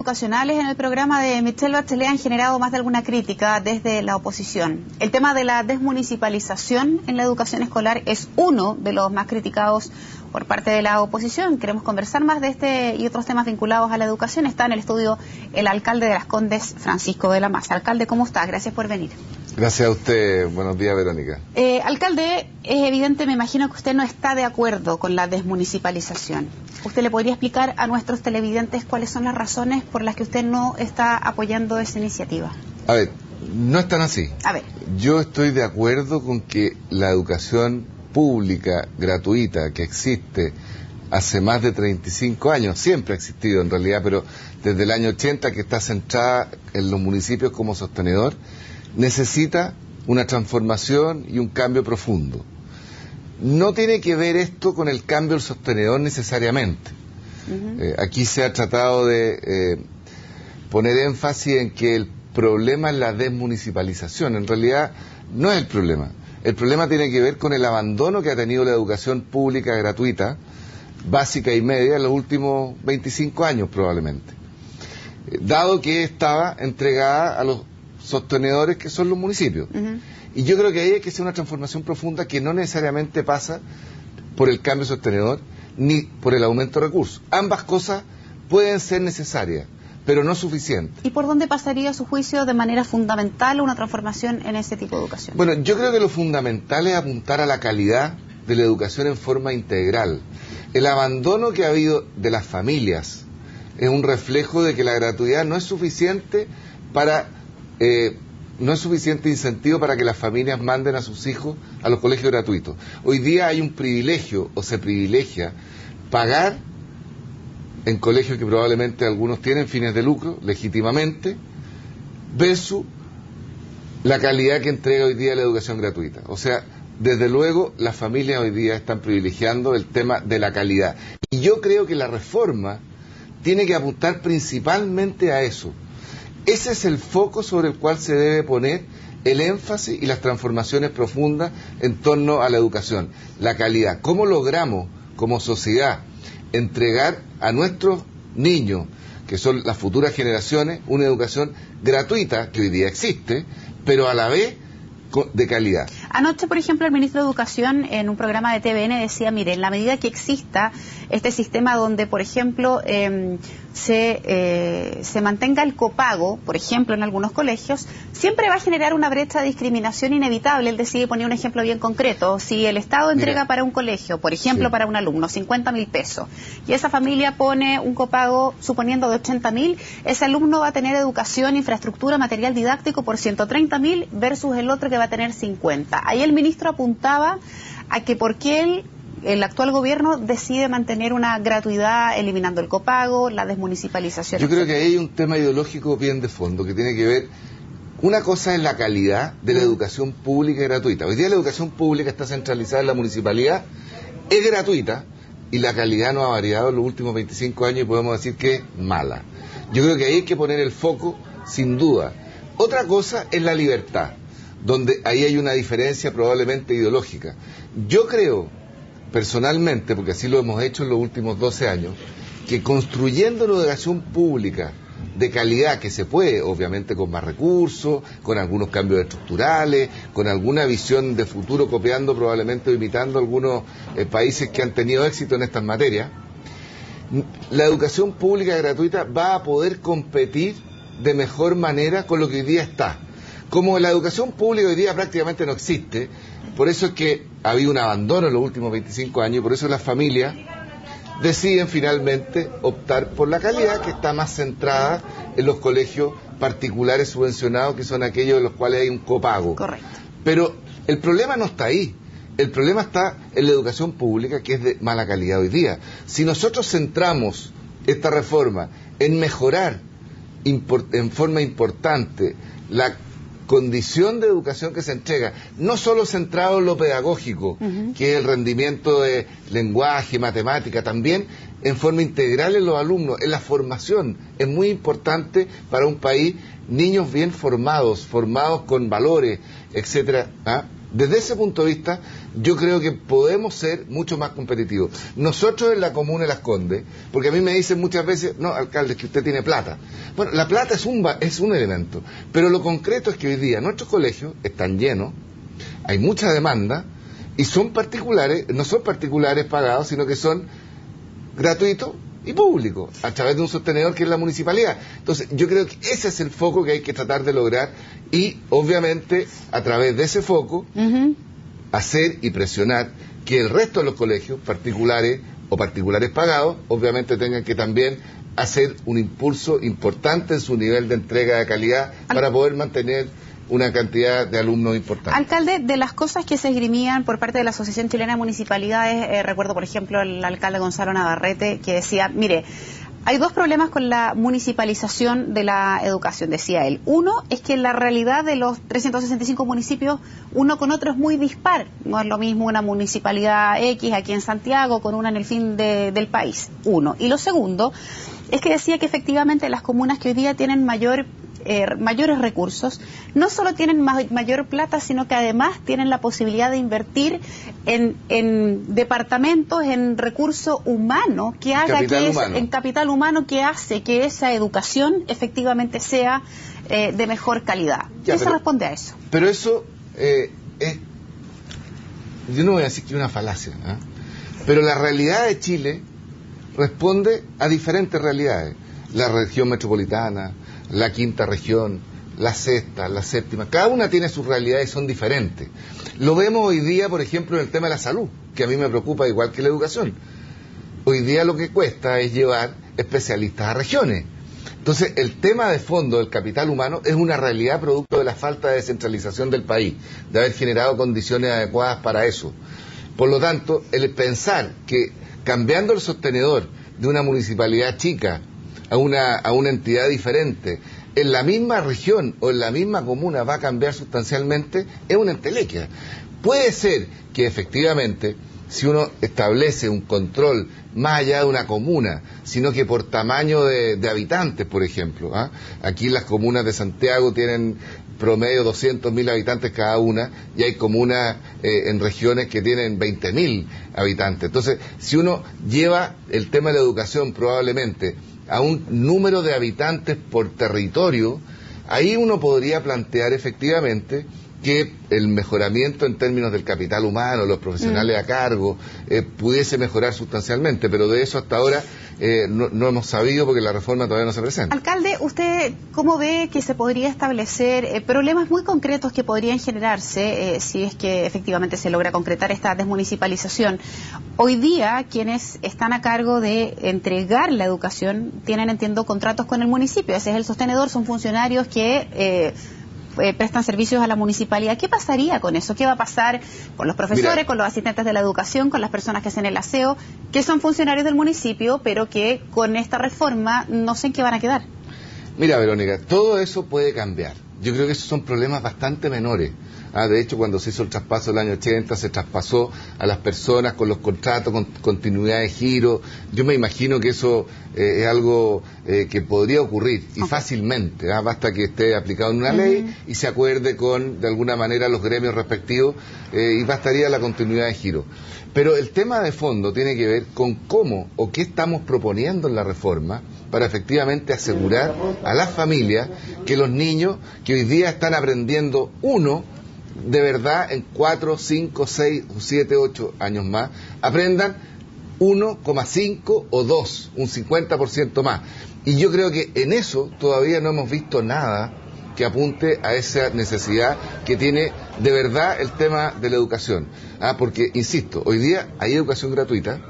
educacionales en el programa de Michelle Bachelet han generado más de alguna crítica desde la oposición. El tema de la desmunicipalización en la educación escolar es uno de los más criticados por parte de la oposición. Queremos conversar más de este y otros temas vinculados a la educación. Está en el estudio el alcalde de Las Condes, Francisco de la Maza. Alcalde, ¿cómo está? Gracias por venir. Gracias a usted. Buenos días, Verónica. Alcalde, es evidente, me imagino que usted no está de acuerdo con la desmunicipalización. ¿Usted le podría explicar a nuestros televidentes cuáles son las razones por las que usted no está apoyando esa iniciativa? A ver, no es tan así. A ver. Yo estoy de acuerdo con que la educación pública, gratuita, que existe hace más de 35 años, siempre ha existido en realidad, pero desde el año 80 que está centrada en los municipios como sostenedor, necesita una transformación y un cambio profundo. No tiene que ver esto con el cambio del sostenedor necesariamente. Aquí se ha tratado de poner énfasis en que el problema es la desmunicipalización. En realidad no es el problema. El problema tiene que ver con el abandono que ha tenido la educación pública gratuita, básica y media, en los últimos 25 años probablemente. Dado que estaba entregada a los sostenedores que son los municipios. Y yo creo que ahí hay que hacer una transformación profunda que no necesariamente pasa por el cambio sostenedor ni por el aumento de recursos. Ambas cosas pueden ser necesarias, pero no suficientes. ¿Y por dónde pasaría, a su juicio, de manera fundamental una transformación en ese tipo de educación? Bueno, yo creo que lo fundamental es apuntar a la calidad de la educación en forma integral. El abandono que ha habido de las familias es un reflejo de que la gratuidad no es suficiente para... no es suficiente incentivo para que las familias manden a sus hijos a los colegios gratuitos. Hoy día hay un privilegio, o se privilegia, pagar en colegios que probablemente algunos tienen fines de lucro, legítimamente, versus la calidad que entrega hoy día la educación gratuita. O sea, desde luego, las familias hoy día están privilegiando el tema de la calidad. Y yo creo que la reforma tiene que apuntar principalmente a eso. Ese es el foco sobre el cual se debe poner el énfasis y las transformaciones profundas en torno a la educación, la calidad. ¿Cómo logramos, como sociedad, entregar a nuestros niños, que son las futuras generaciones, una educación gratuita, que hoy día existe, pero a la vez de calidad? Anoche, por ejemplo, el ministro de Educación en un programa de TVN decía, mire, en la medida que exista este sistema donde, por ejemplo, se mantenga el copago, por ejemplo, en algunos colegios, siempre va a generar una brecha de discriminación inevitable. Él decide poner un ejemplo bien concreto. Si el Estado entrega para un colegio, por ejemplo, para un alumno, 50.000 pesos, y esa familia pone un copago, suponiendo de 80.000, ese alumno va a tener educación, infraestructura, material didáctico por 130.000 versus el otro que va a tener 50. Ahí el ministro apuntaba a que por qué el actual gobierno decide mantener una gratuidad eliminando el copago, la desmunicipalización. Yo creo que ahí hay un tema ideológico bien de fondo que tiene que ver. Una cosa es la calidad de la educación pública y gratuita. Hoy día la educación pública está centralizada en la municipalidad, es gratuita y la calidad no ha variado en los últimos 25 años y podemos decir que es mala. Yo creo que ahí hay que poner el foco sin duda. Otra cosa es la libertad, donde ahí hay una diferencia probablemente ideológica. Yo creo, personalmente, porque así lo hemos hecho en los últimos 12 años, que construyendo una educación pública de calidad, que se puede, obviamente con más recursos, con algunos cambios estructurales, con alguna visión de futuro, copiando probablemente o imitando algunos países que han tenido éxito en estas materias, la educación pública gratuita va a poder competir de mejor manera con lo que hoy día está. Como la educación pública hoy día prácticamente no existe, por eso es que ha habido un abandono en los últimos 25 años y por eso las familias deciden finalmente optar por la calidad, que está más centrada en los colegios particulares subvencionados, que son aquellos en los cuales hay un copago. Correcto. Pero el problema no está ahí. El problema está en la educación pública, que es de mala calidad hoy día. Si nosotros centramos esta reforma en mejorar en forma importante la condición de educación que se entrega, no solo centrado en lo pedagógico, que es el rendimiento de lenguaje, matemática, también en forma integral en los alumnos, en la formación. Es muy importante para un país niños bien formados, formados con valores, etcétera, Desde ese punto de vista, yo creo que podemos ser mucho más competitivos. Nosotros en la comuna de Las Condes, porque a mí me dicen muchas veces, no, alcalde, es que usted tiene plata. Bueno, la plata es un elemento, pero lo concreto es que hoy día nuestros colegios están llenos, hay mucha demanda, y son particulares, no son particulares pagados, sino que son gratuitos y públicos, a través de un sostenedor que es la municipalidad. Entonces, yo creo que ese es el foco que hay que tratar de lograr y, obviamente, a través de ese foco, hacer y presionar que el resto de los colegios, particulares o particulares pagados, obviamente tengan que también hacer un impulso importante en su nivel de entrega de calidad para poder mantener una cantidad de alumnos importante. Alcalde, de las cosas que se esgrimían por parte de la Asociación Chilena de Municipalidades, recuerdo, por ejemplo, el alcalde Gonzalo Navarrete, que decía, mire, hay dos problemas con la municipalización de la educación, decía él. Uno es que la realidad de los 365 municipios, uno con otro es muy dispar. No es lo mismo una municipalidad X aquí en Santiago con una en el fin del país. Uno. Y lo segundo es que decía que efectivamente las comunas que hoy día tienen mayores recursos, no solo tienen mayor plata, sino que además tienen la posibilidad de invertir en departamentos, en recurso humano, que haga en capital humano, que hace que esa educación efectivamente sea de mejor calidad. ¿Qué se responde a eso? Pero eso yo no voy a decir que es una falacia, ¿eh? Pero la realidad de Chile responde a diferentes realidades. La región metropolitana, la quinta región, la sexta, la séptima, cada una tiene sus realidades y son diferentes. Lo vemos hoy día, por ejemplo, en el tema de la salud, que a mí me preocupa igual que la educación. Hoy día lo que cuesta es llevar especialistas a regiones. Entonces, el tema de fondo del capital humano es una realidad producto de la falta de descentralización del país, de haber generado condiciones adecuadas para eso. Por lo tanto, el pensar que cambiando el sostenedor de una municipalidad chica a una entidad diferente, en la misma región o en la misma comuna va a cambiar sustancialmente, es una entelequia. Puede ser que efectivamente, si uno establece un control más allá de una comuna, sino que por tamaño de habitantes, por ejemplo, ¿ah? Aquí las comunas de Santiago tienen promedio 200.000 habitantes cada una, y hay comunas en regiones que tienen 20.000 habitantes. Entonces, si uno lleva el tema de la educación probablemente a un número de habitantes por territorio, ahí uno podría plantear efectivamente que el mejoramiento en términos del capital humano, los profesionales a cargo, pudiese mejorar sustancialmente, pero de eso hasta ahora no hemos sabido porque la reforma todavía no se presenta. Alcalde, ¿usted cómo ve que se podría establecer problemas muy concretos que podrían generarse si es que efectivamente se logra concretar esta desmunicipalización? Hoy día quienes están a cargo de entregar la educación tienen, entiendo, contratos con el municipio. Ese es el sostenedor, son funcionarios que prestan servicios a la municipalidad. ¿Qué pasaría con eso? ¿Qué va a pasar con los profesores, con los asistentes de la educación, con las personas que hacen el aseo, que son funcionarios del municipio, pero que con esta reforma no sé en qué van a quedar? Mira, Verónica, todo eso puede cambiar. Yo creo que esos son problemas bastante menores. De hecho, cuando se hizo el traspaso del año 80, se traspasó a las personas con los contratos, con continuidad de giro. Yo me imagino que eso es algo que podría ocurrir, y fácilmente. Basta que esté aplicado en una ley y se acuerde con, de alguna manera, los gremios respectivos, y bastaría la continuidad de giro. Pero el tema de fondo tiene que ver con cómo o qué estamos proponiendo en la reforma para efectivamente asegurar a las familias que los niños que hoy día están aprendiendo de verdad en 4, 5, 6, 7, 8 años más, aprendan 1,5 o 2, un 50% más. Y yo creo que en eso todavía no hemos visto nada que apunte a esa necesidad que tiene de verdad el tema de la educación. Porque, insisto, hoy día hay educación gratuita.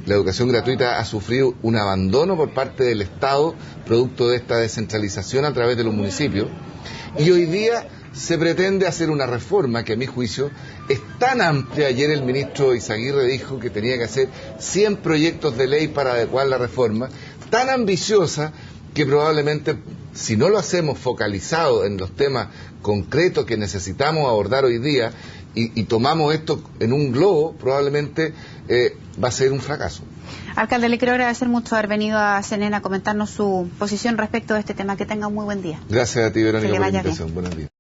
La educación gratuita ha sufrido un abandono por parte del Estado, producto de esta descentralización a través de los municipios. Y hoy día se pretende hacer una reforma que, a mi juicio, es tan amplia. Ayer el ministro Izaguirre dijo que tenía que hacer 100 proyectos de ley para adecuar la reforma, tan ambiciosa que probablemente, si no lo hacemos focalizado en los temas concretos que necesitamos abordar hoy día y tomamos esto en un globo, probablemente va a ser un fracaso. Alcalde, le quiero agradecer mucho haber venido a CNN a comentarnos su posición respecto a este tema. Que tenga un muy buen día. Gracias a ti, Verónica, por la invitación. Buenos días.